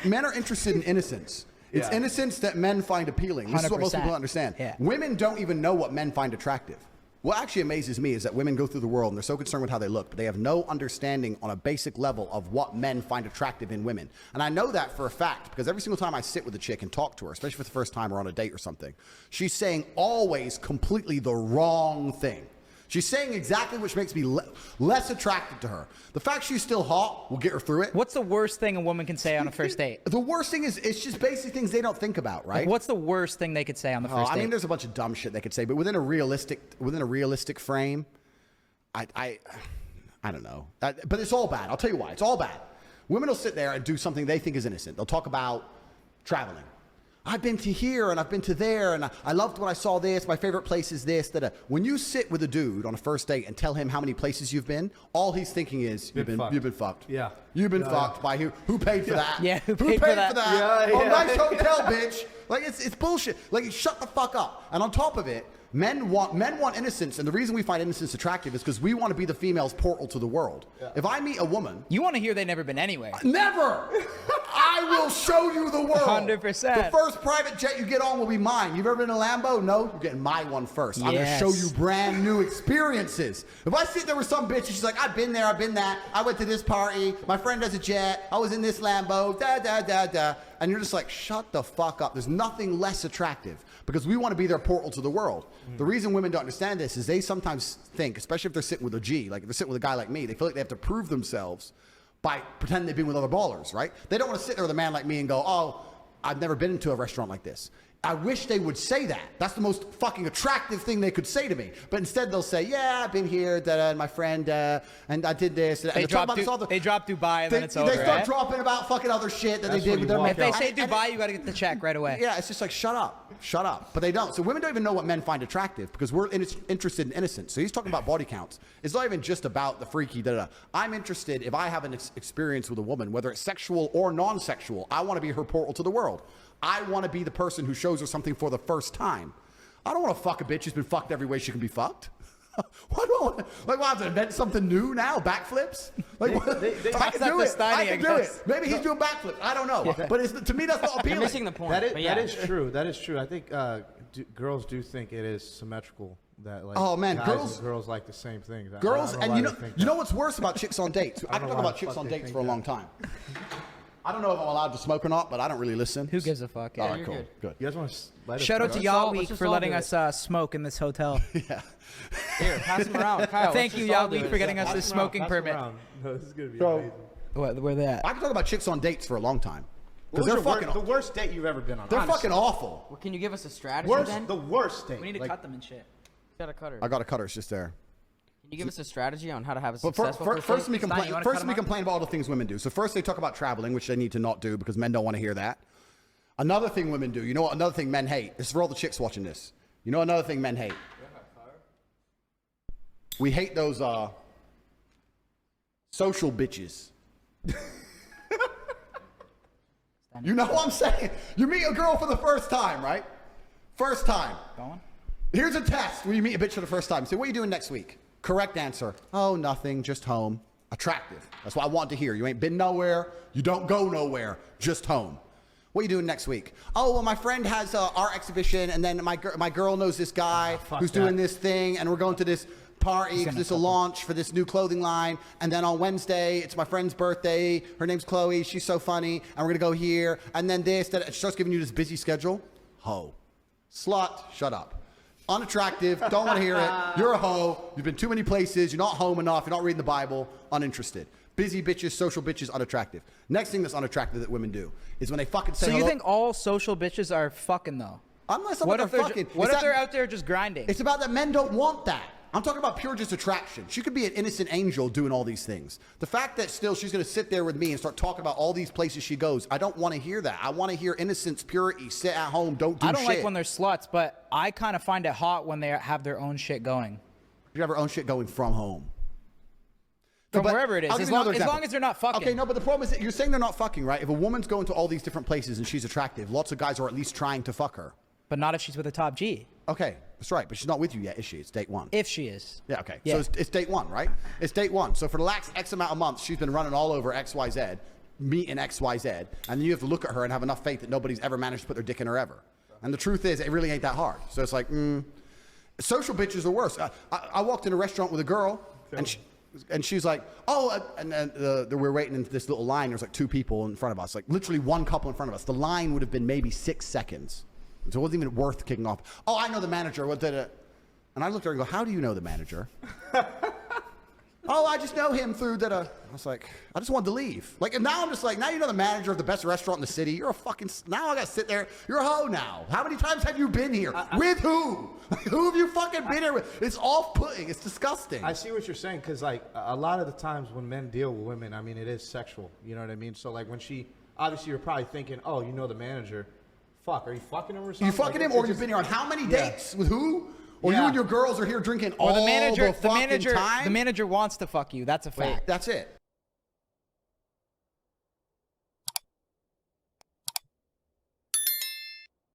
Men are interested in innocence. It's innocence that men find appealing. This 100%. Is what most people don't understand. Yeah. Women don't even know what men find attractive. What actually amazes me is that women go through the world and they're so concerned with how they look, but they have no understanding on a basic level of what men find attractive in women. And I know that for a fact because every single time I sit with a chick and talk to her, especially for the first time or on a date or something, she's saying always completely the wrong thing. She's saying exactly which makes me less attracted to her. The fact she's still hot will get her through it. What's the worst thing a woman can say on a first date? The worst thing is it's just basic things they don't think about, right? Like what's the worst thing they could say on the first date? I mean, there's a bunch of dumb shit they could say, but within a realistic frame, I don't know. But it's all bad. I'll tell you why. It's all bad. Women will sit there and do something they think is innocent. They'll talk about traveling. I've been to here and I've been to there and I loved when I saw this. My favorite place is this. When you sit with a dude on a first date and tell him how many places you've been, all he's thinking is you've been fucked. Yeah. You've been fucked by who paid for that? Yeah, who paid for that? Oh, nice hotel, bitch. Like it's bullshit. Like shut the fuck up. And on top of it, men want innocence, and the reason we find innocence attractive is because we want to be the female's portal to the world. Yeah. If I meet a woman, you want to hear they've never been anywhere. Never. I will show you the world. 100%. The first private jet you get on will be mine. You've ever been in a Lambo? No, you're getting my one first. Yes. I'm going to show you brand new experiences. If I sit there with some bitch and she's like, I've been there, I've been that. I went to this party. My friend has a jet. I was in this Lambo. Da da da da. And you're just like, shut the fuck up. There's nothing less attractive because we want to be their portal to the world. The reason women don't understand this is they sometimes think, especially if they're sitting with a G, like if they're sitting with a guy like me, they feel like they have to prove themselves by pretending they've been with other ballers, right? They don't want to sit there with a man like me and go, oh, I've never been into a restaurant like this. I wish they would say that. That's the most fucking attractive thing they could say to me. But instead they'll say, yeah, I've been here, and my friend, and I did this. And they drop Dubai and then it's over, They start dropping about fucking other shit that they did with their If they say Dubai, you got to get the check right away. Yeah, it's just like, shut up. Shut up. But they don't. So women don't even know what men find attractive because we're interested in innocence. So he's talking about body counts. It's not even just about the freaky da-da-da. I'm interested, if I have an experience with a woman, whether it's sexual or non-sexual, I want to be her portal to the world. I want to be the person who shows her something for the first time. I don't want to fuck a bitch who's been fucked every way she can be fucked. Why do I want to, like, well, I have to invent something new now? Backflips? Like, I can do it. I can do it. Maybe he's doing backflips. I don't know. Yeah. But to me, that's not appealing. You're missing the point. That is true. That is true. I think girls do think it is symmetrical. That like oh man, girls like the same thing. Girls, and you know what's worse about chicks on dates? I can talk about chicks on dates for a long time. I don't know if I'm allowed to smoke or not, but I don't really listen. Who gives a fuck? Yeah, all right, cool. Good. You guys want to let us Shout out to Y'all Week for letting us smoke in this hotel. Yeah. Here, pass them around. Kyle, thank you, Y'all Week, for getting us this smoking permit. No, this is going to be amazing. Where they at? I can talk about chicks on dates for a long time. Because they're fucking the worst date you've ever been on. They're fucking awful. Well, can you give us a strategy then? The worst date. We need to cut them and shit. Got a cutter. I got a cutter. It's just there. Can you give us a strategy on how to have a successful first let me complain about all the things women do. So first they talk about traveling, which they need to not do because men don't want to hear that. Another thing women do, you know what? Another thing men hate. This is for all the chicks watching this. You know another thing men hate? We hate those social bitches. You know what I'm saying? You meet a girl for the first time, right? First time. Go on. Here's a test when you meet a bitch for the first time. Say, what are you doing next week? Correct answer. Oh, nothing, just home. Attractive. That's what I want to hear. You ain't been nowhere. You don't go nowhere. Just home. What are you doing next week? Oh, well, my friend has an art exhibition, and then my girl knows this guy who's doing this thing, and we're going to this party because it's a launch for this new clothing line. And then on Wednesday, it's my friend's birthday. Her name's Chloe. She's so funny. And we're going to go here. And then this, that. She starts giving you this busy schedule. Ho. Slut. Shut up. Unattractive, don't want to hear it. You're a hoe. You've been too many places. You're not home enough. You're not reading the Bible. Uninterested. Busy bitches, social bitches, unattractive. Next thing that's unattractive that women do is when they fucking say So you hello. think all social bitches are fucking though? Unless they're fucking. What if they're out there just grinding? It's about that men don't want that. I'm talking about pure just attraction. She could be an innocent angel doing all these things. The fact that still she's going to sit there with me and start talking about all these places she goes, I don't want to hear that. I want to hear innocence, purity, sit at home, don't do shit. I don't like when they're sluts, but I kind of find it hot when they have their own shit going. You have her own shit going from home. From wherever it is, as long as they're not fucking. Okay, no, but the problem is that you're saying they're not fucking, right? If a woman's going to all these different places and she's attractive, lots of guys are at least trying to fuck her. But not if she's with a top G. Okay, that's right. But she's not with you yet, is she? It's date one. If she is. Yeah, okay. Yeah. So it's date one, right? It's date one. So for the last X amount of months, she's been running all over XYZ. meet in XYZ, and then you have to look at her and have enough faith that nobody's ever managed to put their dick in her ever. And the truth is, it really ain't that hard. So it's like, social bitches are worse. I walked in a restaurant with a girl, and she's like, oh, and then we're waiting in this little line. There's like 2 people in front of us, like literally 1 couple in front of us. The line would have been maybe 6 seconds. So it wasn't even worth kicking off. Oh, I know the manager. What did it? And I looked at her and go, how do you know the manager? Oh, I just know him through that. I was like, I just wanted to leave. Like, and now I'm just like, now you know the manager of the best restaurant in the city. You're a fucking, now I got to sit there. You're a hoe now. How many times have you been here? With who? Who have you fucking been here with? It's off-putting. It's disgusting. I see what you're saying, because like a lot of the times when men deal with women, I mean, it is sexual. You know what I mean? So like when she, obviously you're probably thinking, oh, you know the manager. Fuck, are you fucking him or something? You fucking like, him, or you've been here on how many dates? With who? Or you and your girls are here drinking all the manager, the fucking time? The manager wants to fuck you. That's a fact. That's it.